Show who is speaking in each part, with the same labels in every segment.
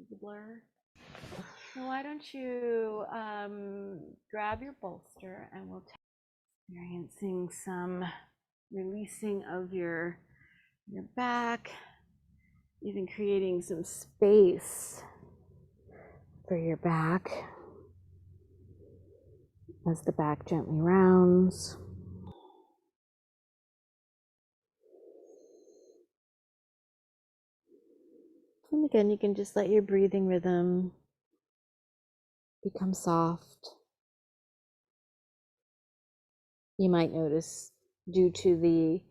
Speaker 1: the blur. So why don't you grab your bolster and we'll take experiencing some releasing of your back, even creating some space for your back as the back gently rounds. And again, you can just let your breathing rhythm become soft. You might notice, due to the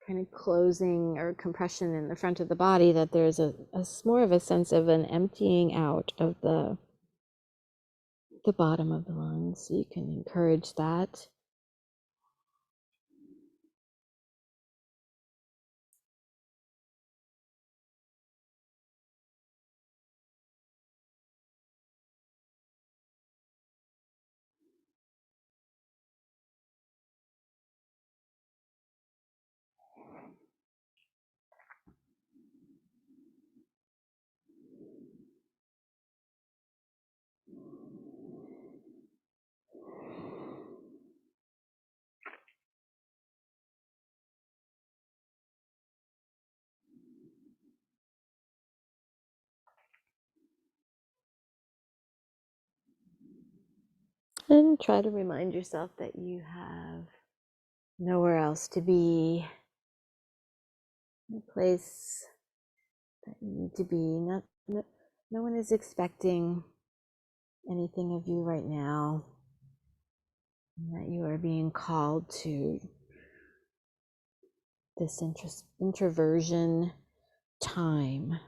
Speaker 1: kind of closing or compression in the front of the body, that there's a more of a sense of an emptying out of the bottom of the lungs. So you can encourage that. And try to remind yourself that you have nowhere else to be, no place that you need to be. No one is expecting anything of you right now, and that you are being called to this introversion time.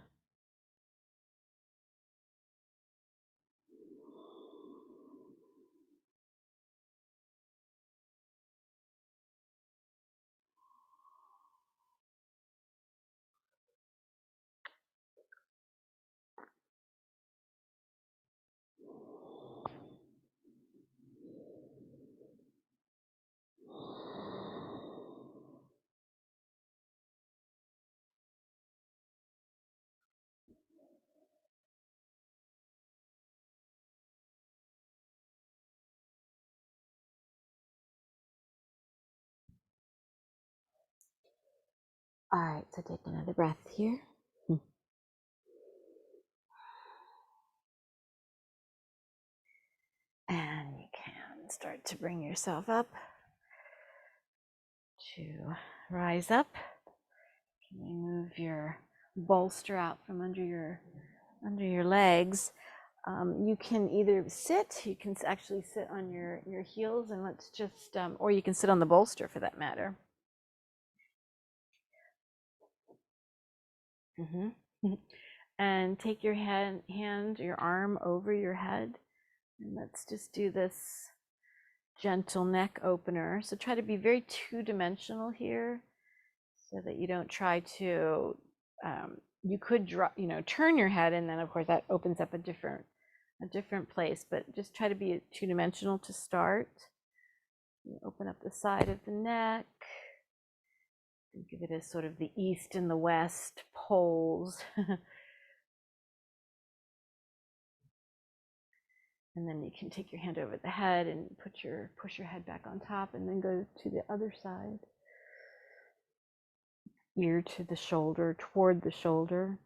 Speaker 1: All right, so take another breath here. And you can start to bring yourself up, to rise up. Can you move your bolster out from under your legs? You can either sit, you can actually sit on your heels, and let's just, or you can sit on the bolster for that matter. And take your your arm over your head, and let's just do this gentle neck opener. So try to be very two-dimensional here, so that you don't try to, you could turn your head, and then of course that opens up a different place, but just try to be two-dimensional to start. You open up the side of the neck. Think of it as sort of the east and the west poles. And then you can take your hand over the head and push your head back on top, and then go to the other side. Ear to the shoulder, toward the shoulder.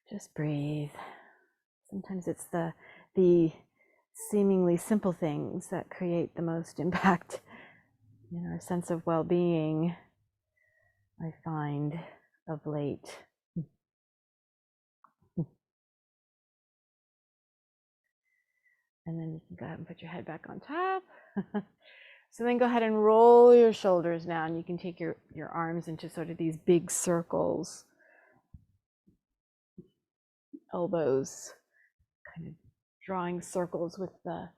Speaker 1: Just breathe. Sometimes it's the seemingly simple things that create the most impact in our sense of well-being, I find, of late. And then you can go ahead and put your head back on top. So then go ahead and roll your shoulders now, and you can take your arms into sort of these big circles. Elbows, kind of drawing circles with the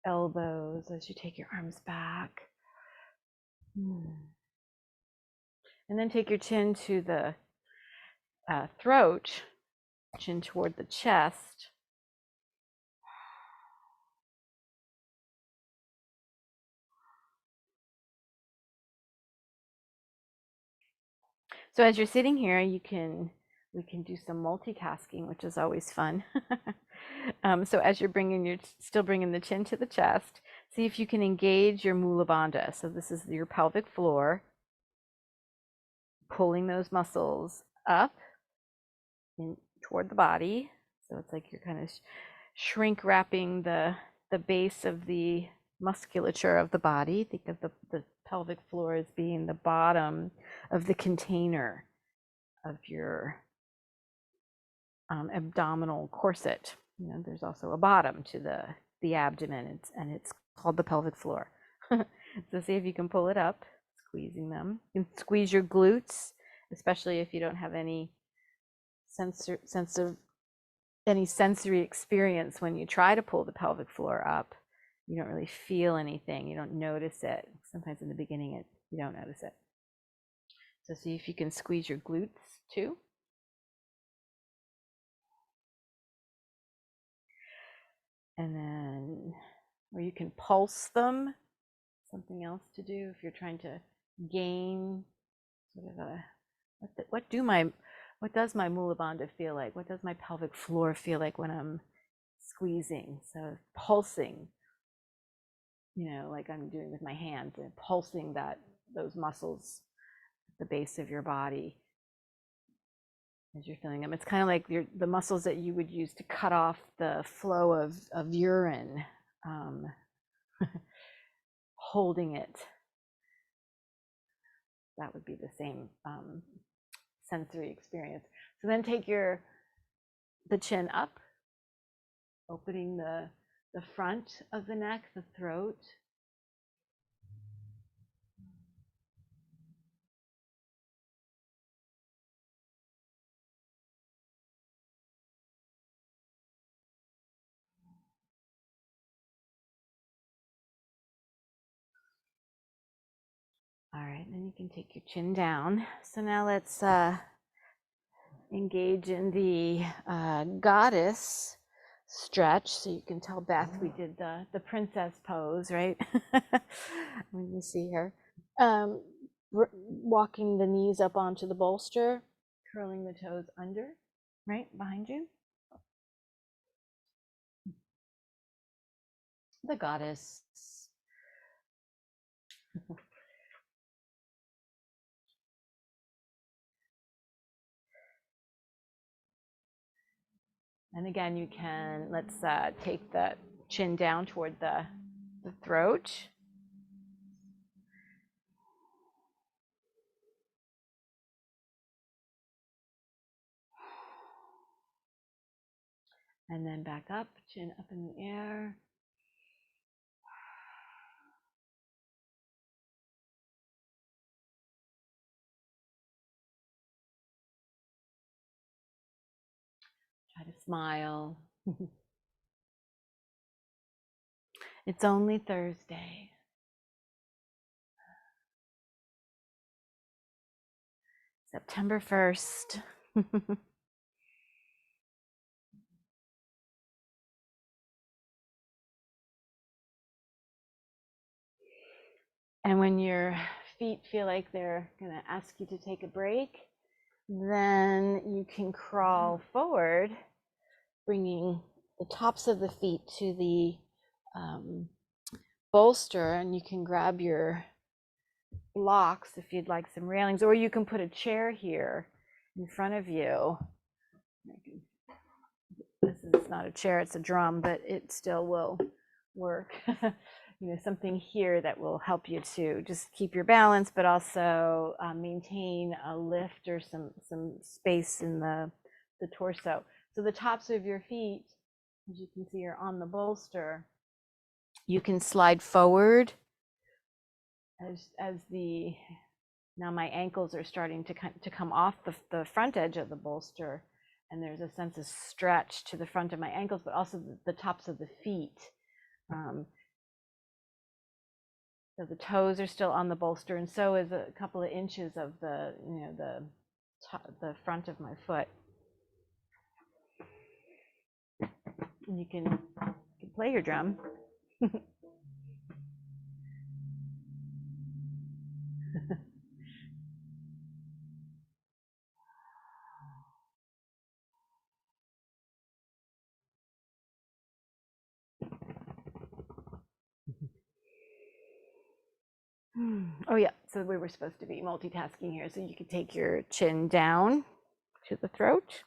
Speaker 1: elbows as you take your arms back. And then take your chin to the throat, chin toward the chest. So as you're sitting here, we can do some multitasking, which is always fun. So as you're still bringing the chin to the chest, see if you can engage your mula bandha. So this is your pelvic floor, pulling those muscles up in toward the body. So it's like you're kind of shrink wrapping the base of the musculature of the body. Think of the pelvic floor as being the bottom of the container of your abdominal corset. You know, there's also a bottom to the abdomen, and it's called the pelvic floor. So see if you can pull it up, squeezing them. You can squeeze your glutes, especially if you don't have any sensory experience when you try to pull the pelvic floor up. You don't really feel anything. You don't notice it. Sometimes in the beginning, you don't notice it. So see if you can squeeze your glutes too. And then, or you can pulse them. Something else to do if you're trying to gain sort of a, what does my mula bandha feel like? What does my pelvic floor feel like when I'm squeezing? So pulsing, you know, like I'm doing with my hands, and pulsing those muscles at the base of your body as you're feeling them. It's kind of like the muscles that you would use to cut off the flow of urine, holding it. That would be the same sensory experience. So then take the chin up, opening the front of the neck, the throat. All right, then you can take your chin down. So now let's engage in the goddess stretch. So you can tell Beth we did the princess pose, right? When you see her. Walking the knees up onto the bolster, curling the toes under, right behind you. The goddess. And again, you can, let's take the chin down toward the throat. And then back up, chin up in the air. Try to smile. It's only Thursday. September 1st. And when your feet feel like they're going to ask you to take a break, then you can crawl forward, bringing the tops of the feet to the bolster, and you can grab your blocks if you'd like some railings, or you can put a chair here in front of you. This is not a chair, it's a drum, but it still will work. You know, something here that will help you to just keep your balance, but also maintain a lift or some space in the torso. So the tops of your feet, as you can see, are on the bolster. You can slide forward as now my ankles are starting to come off the front edge of the bolster, and there's a sense of stretch to the front of my ankles, but also the tops of the feet. So the toes are still on the bolster, and so is a couple of inches of the front of my foot. And you can play your drum. Oh yeah, so we were supposed to be multitasking here. So you could take your chin down to the throat.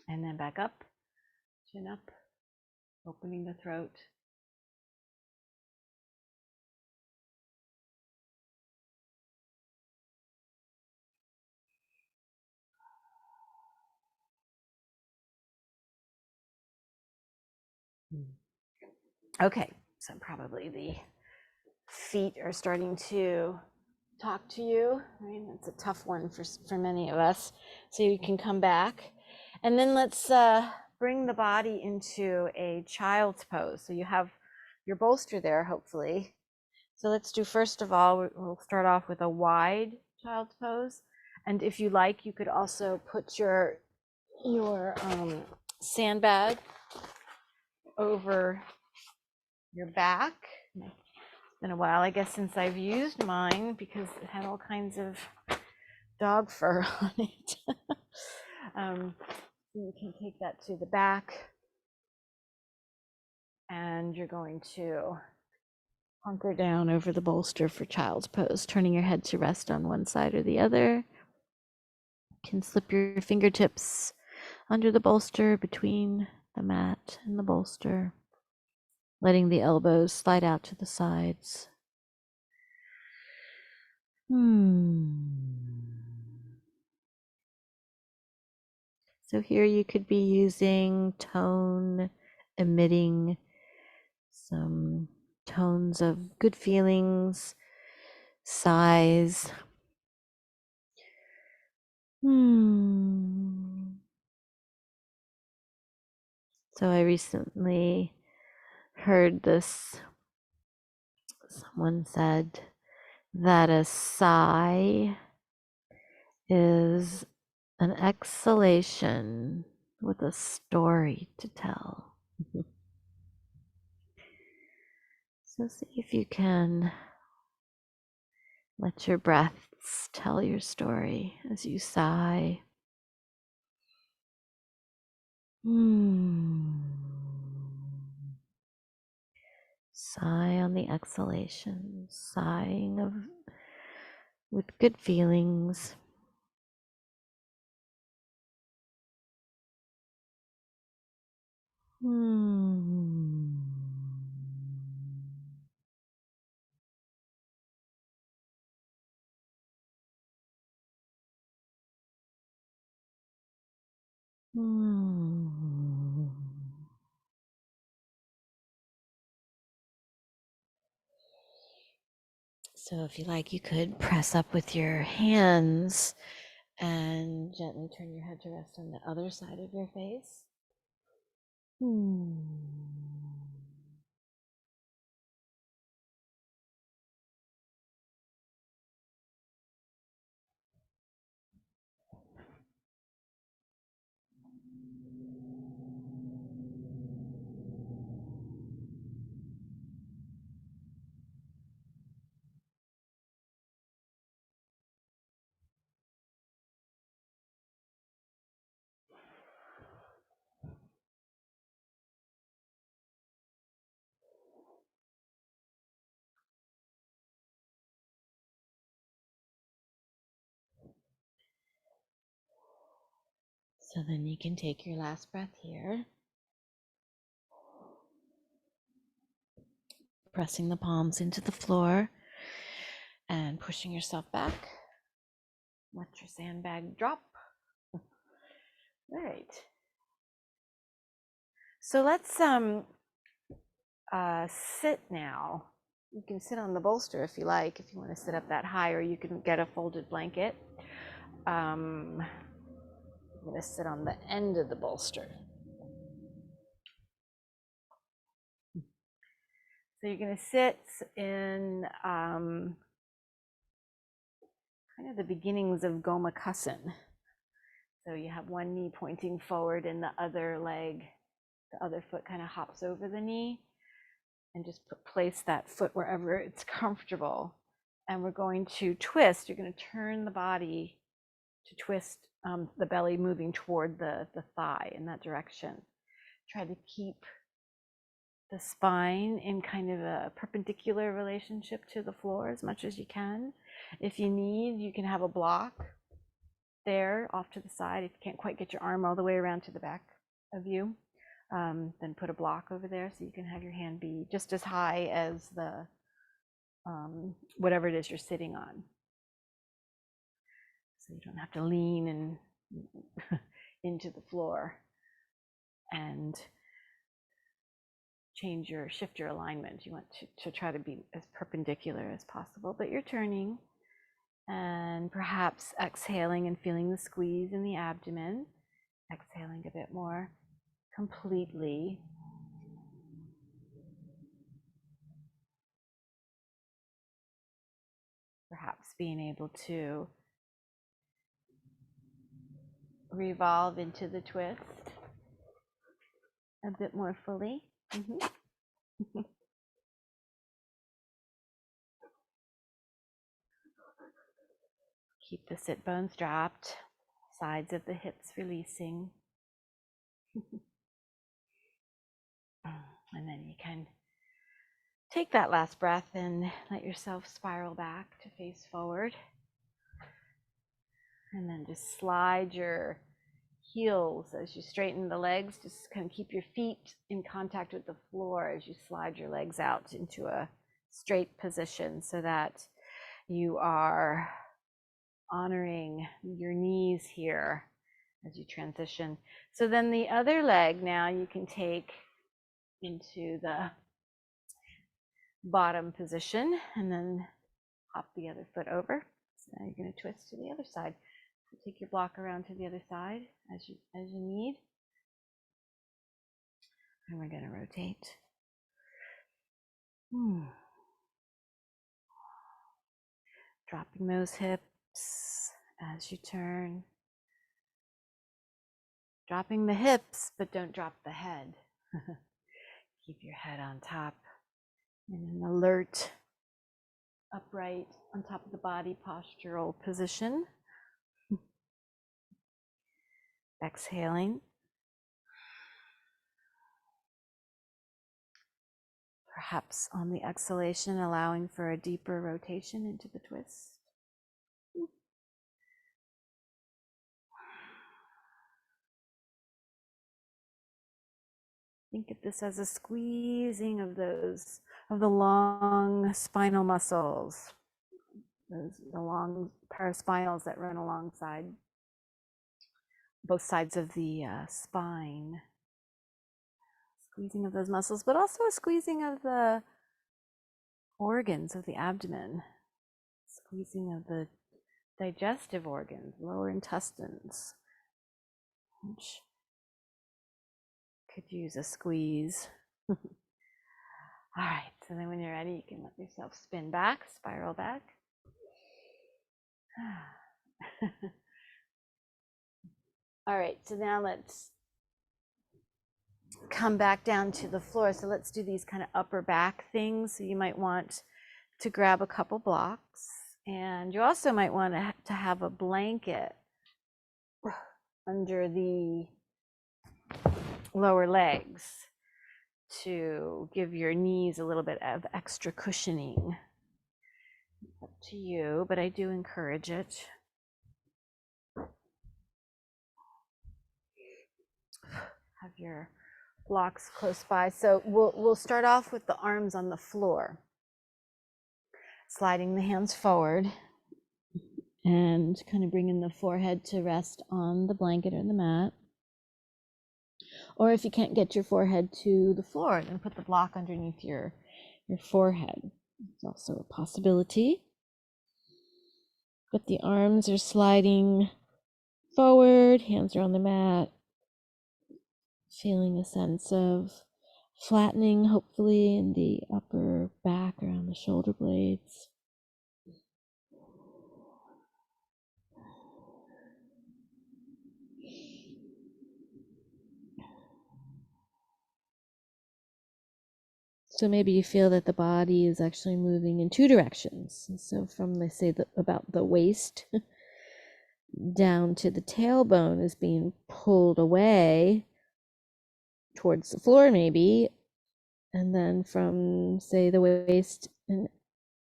Speaker 1: And then back up, chin up, opening the throat. Okay, so probably the feet are starting to talk to you. I mean, it's a tough one for many of us. So you can come back. And then let's bring the body into a child's pose. So you have your bolster there, hopefully. So let's do, first of all, we'll start off with a wide child's pose. And if you like, you could also put your sandbag over your back. It's been a while, I guess, since I've used mine because it had all kinds of dog fur on it. So you can take that to the back, and you're going to hunker down over the bolster for child's pose, turning your head to rest on one side or the other. You can slip your fingertips under the bolster, between the mat and the bolster, letting the elbows slide out to the sides. So here you could be using tone emitting, some tones of good feelings, sighs. So I recently heard this, someone said that a sigh is an exhalation with a story to tell. So see if you can let your breaths tell your story as you sigh. Sigh on the exhalation, sighing with good feelings. So if you like, you could press up with your hands and gently turn your head to rest on the other side of your face. So then you can take your last breath here, pressing the palms into the floor and pushing yourself back. Let your sandbag drop. All right. So let's sit now. You can sit on the bolster if you like, if you want to sit up that high, or you can get a folded blanket. I'm going to sit on the end of the bolster. So you're going to sit in kind of the beginnings of gomakasana. So you have one knee pointing forward and the other foot kind of hops over the knee, and just place that foot wherever it's comfortable. And we're going to twist. You're going to turn the body to twist the belly moving toward the thigh in that direction. Try to keep the spine in kind of a perpendicular relationship to the floor as much as you can. If you need, you can have a block there off to the side. If you can't quite get your arm all the way around to the back of you, then put a block over there so you can have your hand be just as high as the whatever it is you're sitting on. So you don't have to lean and into the floor and shift your alignment. You want to try to be as perpendicular as possible, but you're turning and perhaps exhaling and feeling the squeeze in the abdomen, exhaling a bit more completely. Perhaps being able to revolve into the twist a bit more fully. Keep the sit bones dropped, sides of the hips releasing. And then you can take that last breath and let yourself spiral back to face forward. And then just slide your heels as you straighten the legs. Just kind of keep your feet in contact with the floor as you slide your legs out into a straight position so that you are honoring your knees here as you transition. So then the other leg now you can take into the bottom position and then hop the other foot over. So now you're going to twist to the other side. So take your block around to the other side as you need. And we're going to rotate. Dropping those hips as you turn. Dropping the hips, but don't drop the head. Keep your head on top in an alert, upright, on top of the body postural position. Exhaling. Perhaps on the exhalation, allowing for a deeper rotation into the twist. Think of this as a squeezing of the long spinal muscles, the long paraspinals that run alongside both sides of the spine. Squeezing of those muscles, but also a squeezing of the organs of the abdomen, squeezing of the digestive organs, lower intestines, which could use a squeeze. All right, so then when you're ready, you can let yourself spin back, spiral back. All right, so now let's come back down to the floor. So let's do these kind of upper back things. So you might want to grab a couple blocks, and you also might want to have a blanket under the lower legs to give your knees a little bit of extra cushioning. Up to you, but I do encourage it. Have your blocks close by. So we'll start off with the arms on the floor. Sliding the hands forward and kind of bringing the forehead to rest on the blanket or the mat. Or if you can't get your forehead to the floor, then put the block underneath your forehead. It's also a possibility. But the arms are sliding forward, hands are on the mat. Feeling a sense of flattening, hopefully, in the upper back around the shoulder blades. So maybe you feel that the body is actually moving in two directions. So from, they say, about the waist down to the tailbone is being pulled away towards the floor maybe, and then from, say, the waist and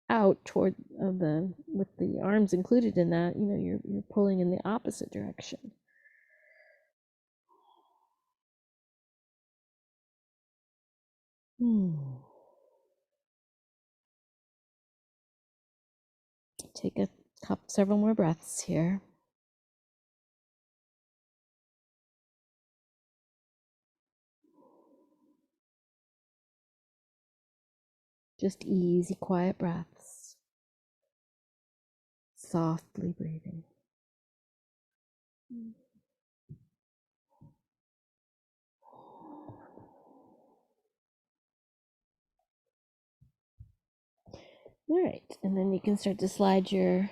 Speaker 1: out toward the, with the arms included in that, you know, you're pulling in the opposite direction. Take several more breaths here. Just easy, quiet breaths. Softly breathing. All right, and then you can start to slide your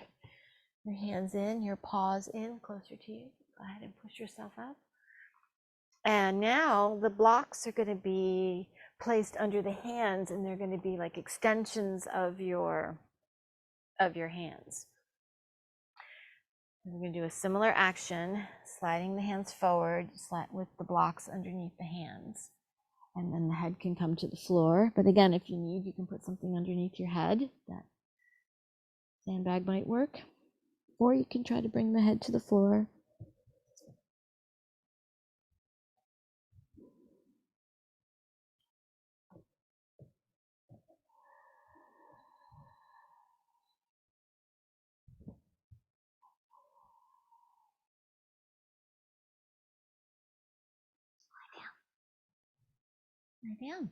Speaker 1: hands in, your paws in, closer to you. Go ahead and push yourself up. And now the blocks are going to be placed under the hands, and they're going to be like extensions of your hands. We're going to do a similar action, sliding the hands forward, with the blocks underneath the hands. And then the head can come to the floor. But again, if you need, you can put something underneath your head. That sandbag might work. Or you can try to bring the head to the floor. Lie down.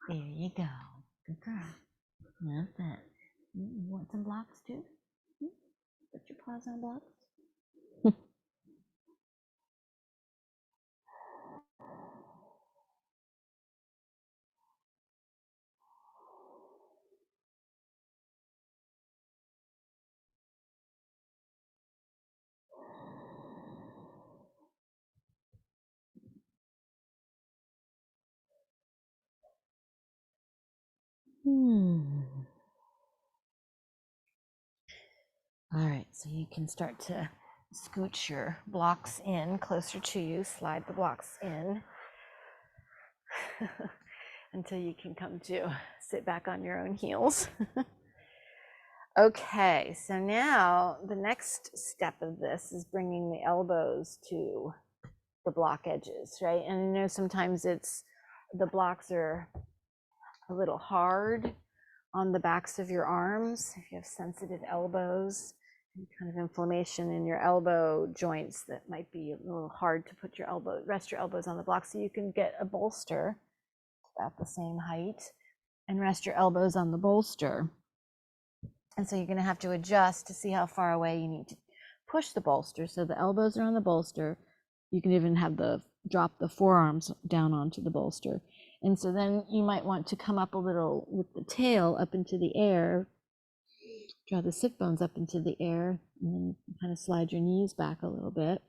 Speaker 1: There you go. Good girl. That's it. You want some blocks too? Put your paws on blocks. All right, so you can start to scooch your blocks in closer to you, slide the blocks in until you can come to sit back on your own heels. Okay, so now the next step of this is bringing the elbows to the block edges, right? And I know sometimes the blocks are a little hard on the backs of your arms. If you have sensitive elbows, and kind of inflammation in your elbow joints, that might be a little hard to put rest your elbows on the block. So you can get a bolster about the same height and rest your elbows on the bolster. And so you're going to have to adjust to see how far away you need to push the bolster. So the elbows are on the bolster. You can even have drop the forearms down onto the bolster. And so then you might want to come up a little with the tail up into the air, draw the sit bones up into the air, and then kind of slide your knees back a little bit,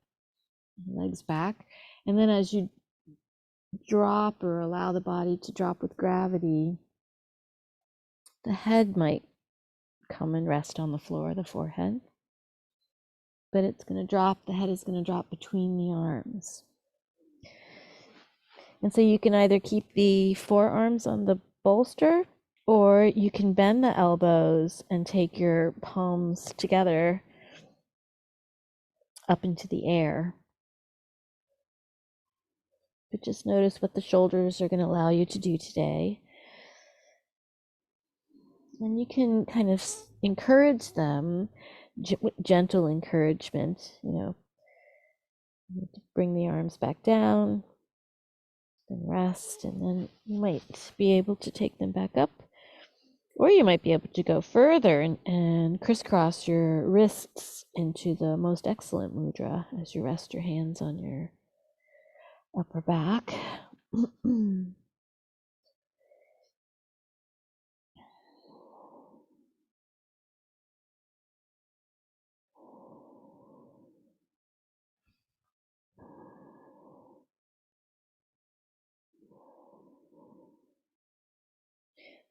Speaker 1: legs back. And then as you drop or allow the body to drop with gravity, the head might come and rest on the floor, the forehead. But it's going to drop, the head is going to drop between the arms. And so you can either keep the forearms on the bolster, or you can bend the elbows and take your palms together up into the air. But just notice what the shoulders are going to allow you to do today. And you can kind of encourage them, gentle encouragement, to bring the arms back down, then rest, and then you might be able to take them back up. Or you might be able to go further and crisscross your wrists into the most excellent mudra as you rest your hands on your upper back.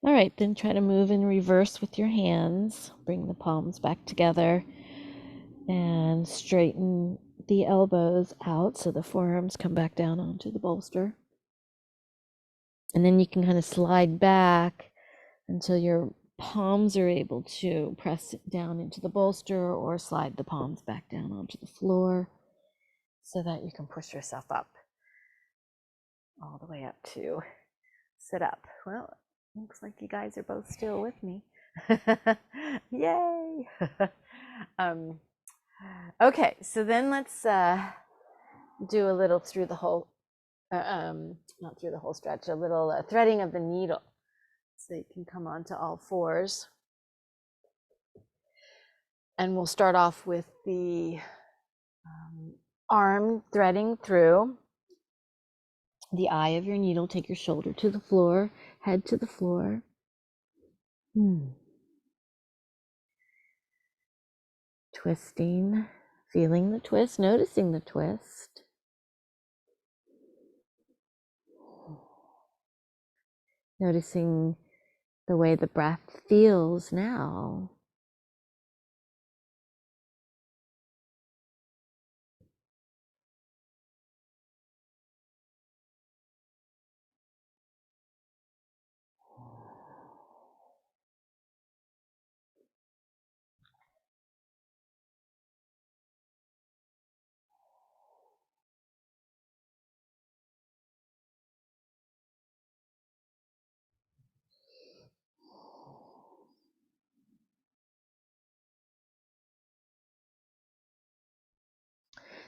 Speaker 1: All right, then try to move in reverse with your hands. Bring the palms back together and straighten the elbows out so the forearms come back down onto the bolster. And then you can kind of slide back until your palms are able to press down into the bolster, or slide the palms back down onto the floor so that you can push yourself up all the way up to sit up. Well, looks like you guys are both still with me. Yay! Okay, so then let's do a little through the whole, not through the whole stretch, a little threading of the needle. So you can come onto all fours. And we'll start off with the arm threading through the eye of your needle. Take your shoulder to the floor, head to the floor. Twisting, feeling the twist, noticing the twist. Noticing the way the breath feels now.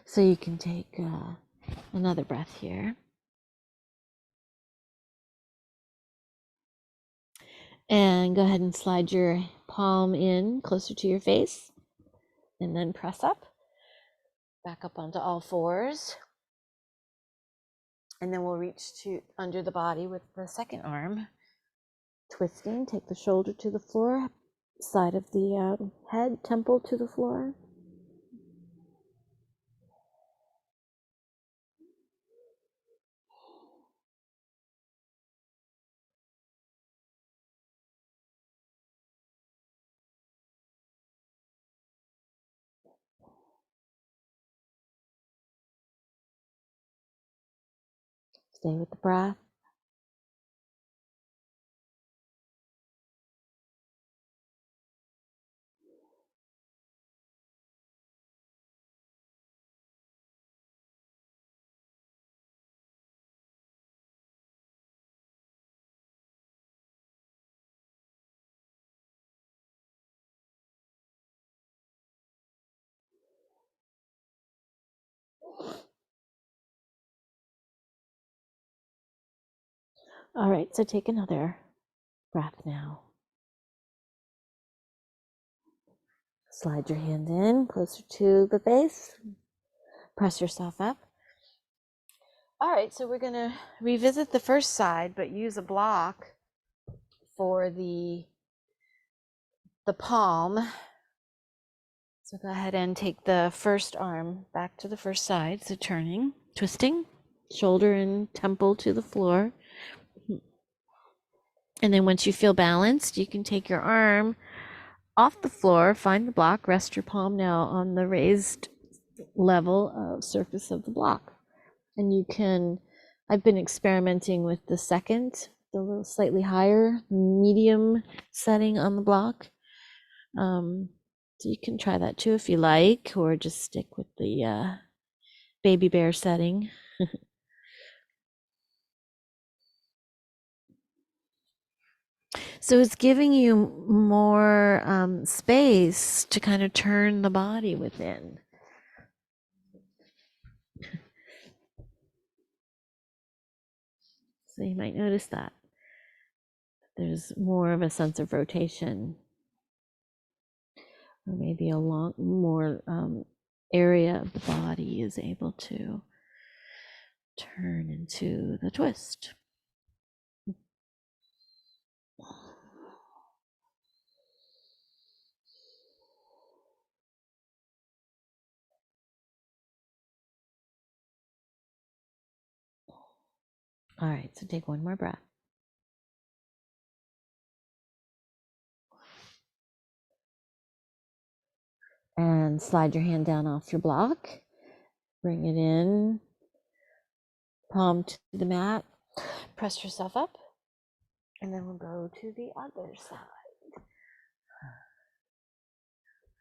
Speaker 1: So you can take another breath here. And go ahead and slide your palm in closer to your face, and then press up, back up onto all fours. And then we'll reach to under the body with the second arm. Twisting, take the shoulder to the floor, side of the head, temple to the floor. Stay with the breath. All right, so take another breath now. Slide your hand in closer to the face. Press yourself up. All right, so we're going to revisit the first side, but use a block for the palm. So go ahead and take the first arm back to the first side. So turning, twisting, shoulder and temple to the floor. And then once you feel balanced, you can take your arm off the floor, find the block, rest your palm now on the raised level of surface of the block. And you can, I've been experimenting with the second, the little slightly higher medium setting on the block. So you can try that too if you like, or just stick with the baby bear setting. So it's giving you more space to kind of turn the body within. So you might notice that there's more of a sense of rotation, or maybe a lot more area of the body is able to turn into the twist. All right, so take one more breath. And slide your hand down off your block. Bring it in, palm to the mat. Press yourself up. And then we'll go to the other side.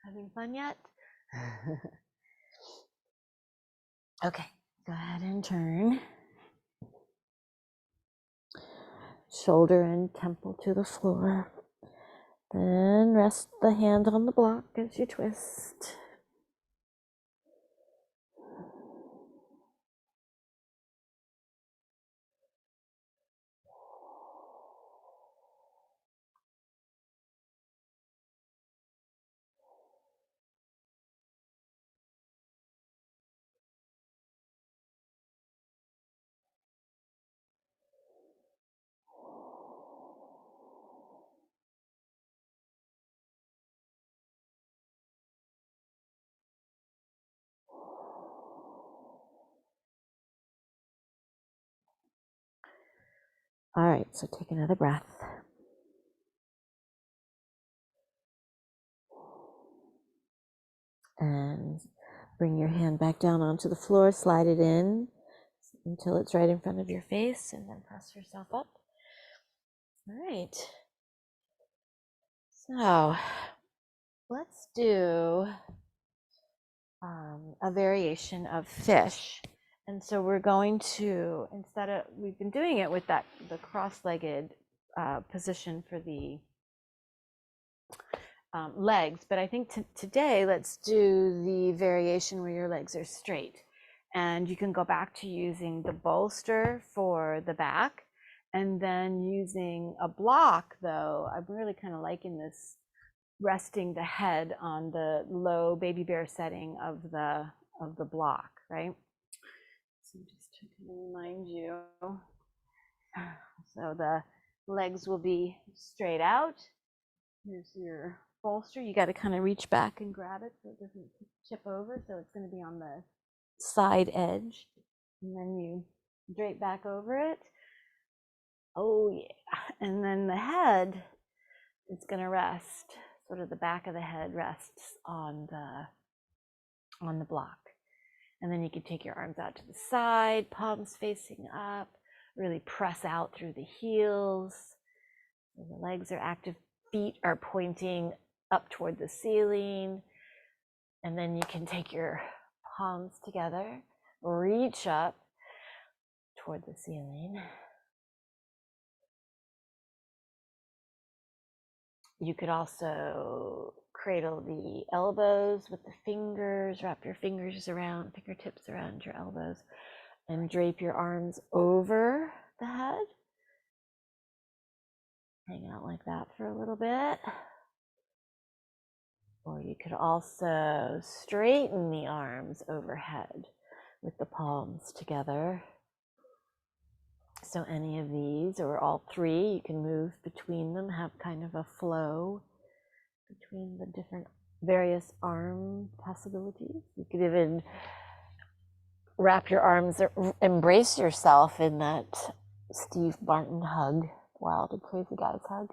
Speaker 1: Having fun yet? Okay, go ahead and turn. Shoulder and temple to the floor. Then rest the hand on the block as you twist. All right, so take another breath. And bring your hand back down onto the floor, slide it in until it's right in front of your face, and then press yourself up. All right. So let's do a variation of fish. And so we're going to, we've been doing it with the cross-legged position for the legs, but I think today let's do the variation where your legs are straight. And you can go back to using the bolster for the back, and then using a block, though. I'm really kind of liking this, resting the head on the low baby bear setting of the block, right? So just to remind you. So the legs will be straight out. Here's your bolster. You got to kind of reach back and grab it so it doesn't chip over. So it's going to be on the side edge. And then you drape back over it. Oh, yeah. And then the head is going to rest, sort of the back of the head rests on the block. And then you can take your arms out to the side, palms facing up, really press out through the heels. So the legs are active, feet are pointing up toward the ceiling. And then you can take your palms together, reach up toward the ceiling. You could also cradle the elbows with the fingers, wrap your fingertips around your elbows, and drape your arms over the head. Hang out like that for a little bit. Or you could also straighten the arms overhead with the palms together. So any of these, or all three, you can move between them, have kind of a flow between the different various arm possibilities. You could even wrap your arms, embrace yourself in that Steve Martin hug, Wild and Crazy Guys hug.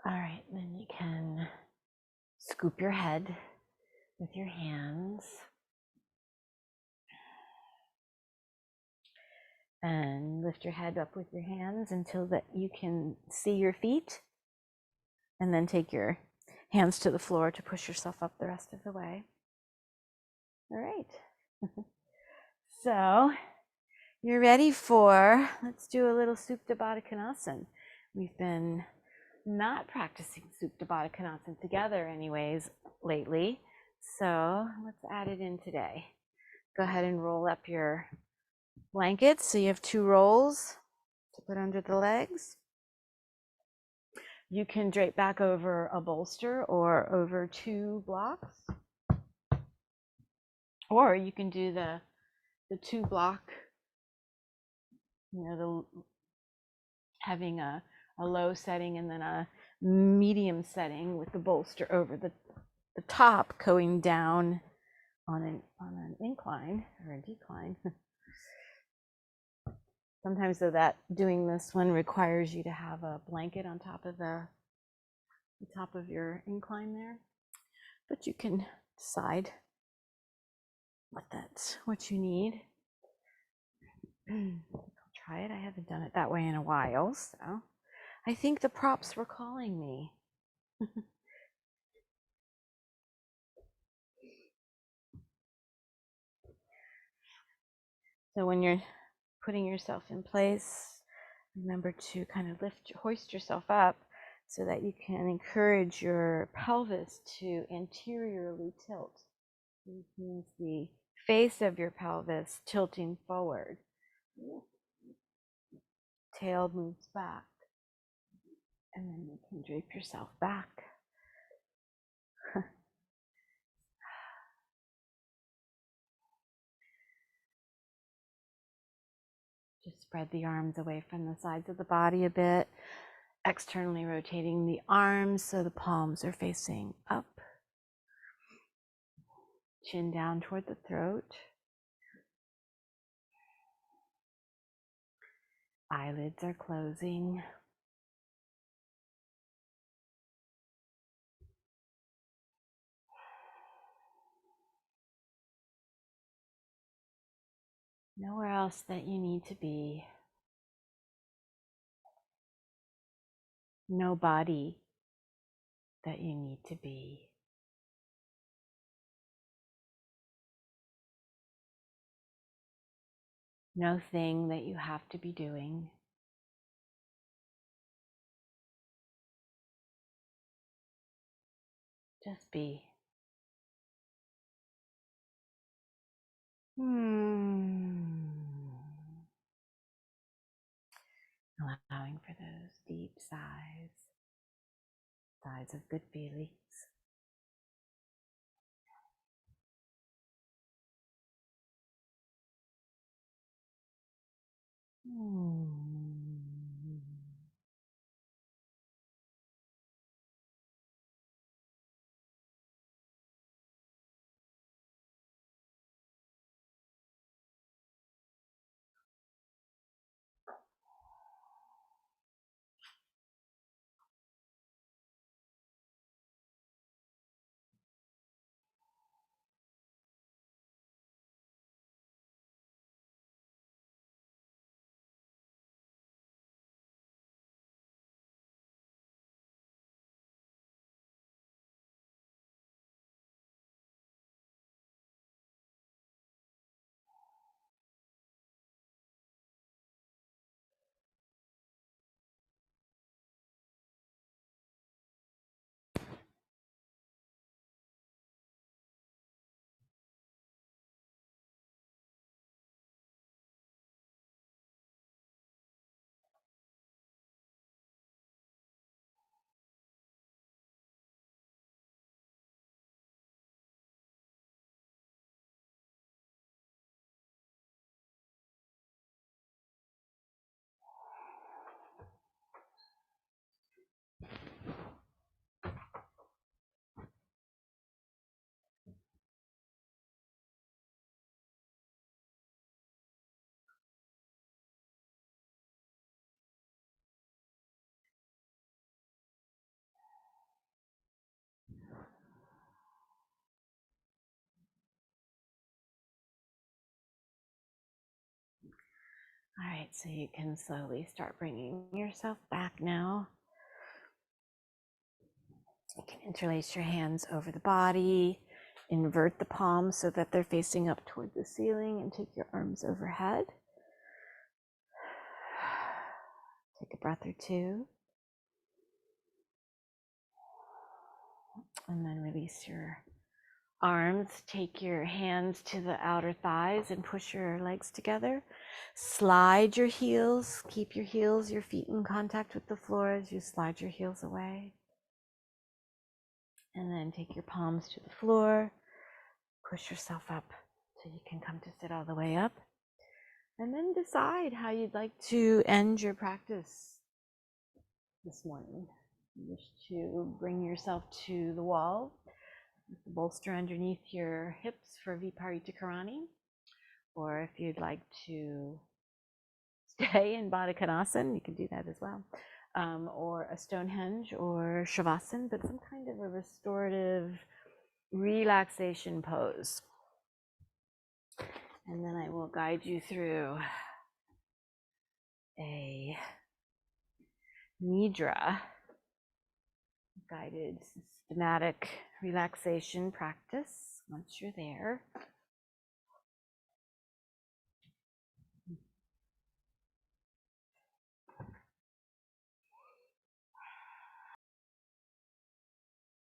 Speaker 1: All right, then you can scoop your head with your hands and lift your head up with your hands until that you can see your feet, and then take your hands to the floor to push yourself up the rest of the way. All right. So you're ready for, let's do a little Supta Baddha Konasana. We've been not practicing Supta Baddha Konasana together anyways lately. So let's add it in today. Go ahead and roll up your blankets. So you have 2 rolls to put under the legs. You can drape back over a bolster or over 2 blocks. Or you can do the 2 block, having a low setting and then a medium setting with the bolster over the top going down on an incline or a decline. Sometimes though that doing this one requires you to have a blanket on top of the top of your incline there, but you can decide what you need. I'll try it. I haven't done it that way in a while, so I think the props were calling me. So when you're putting yourself in place, remember to kind of hoist yourself up so that you can encourage your pelvis to anteriorly tilt. This means the face of your pelvis tilting forward. Tail moves back, and then you can drape yourself back. Just spread the arms away from the sides of the body a bit, externally rotating the arms so the palms are facing up. Chin down toward the throat. Eyelids are closing. Nowhere else that you need to be. No body that you need to be. No thing that you have to be doing. Just be. Allowing for those deep sighs of good feelings. All right, so you can slowly start bringing yourself back now. You can interlace your hands over the body, invert the palms so that they're facing up toward the ceiling, and take your arms overhead. Take a breath or two. And then release your arms. Take your hands to the outer thighs and push your legs together. Slide your heels. Keep your heels, your feet in contact with the floor as you slide your heels away. And then take your palms to the floor. Push yourself up so you can come to sit all the way up. And then decide how you'd like to end your practice this morning. You wish to bring yourself to the wall with the bolster underneath your hips for Viparita Karani, or if you'd like to stay in Baddha Konasana, you can do that as well, or a Stonehenge or Shavasana, but some kind of a restorative relaxation pose. And then I will guide you through a nidra, guided systematic relaxation practice once you're there.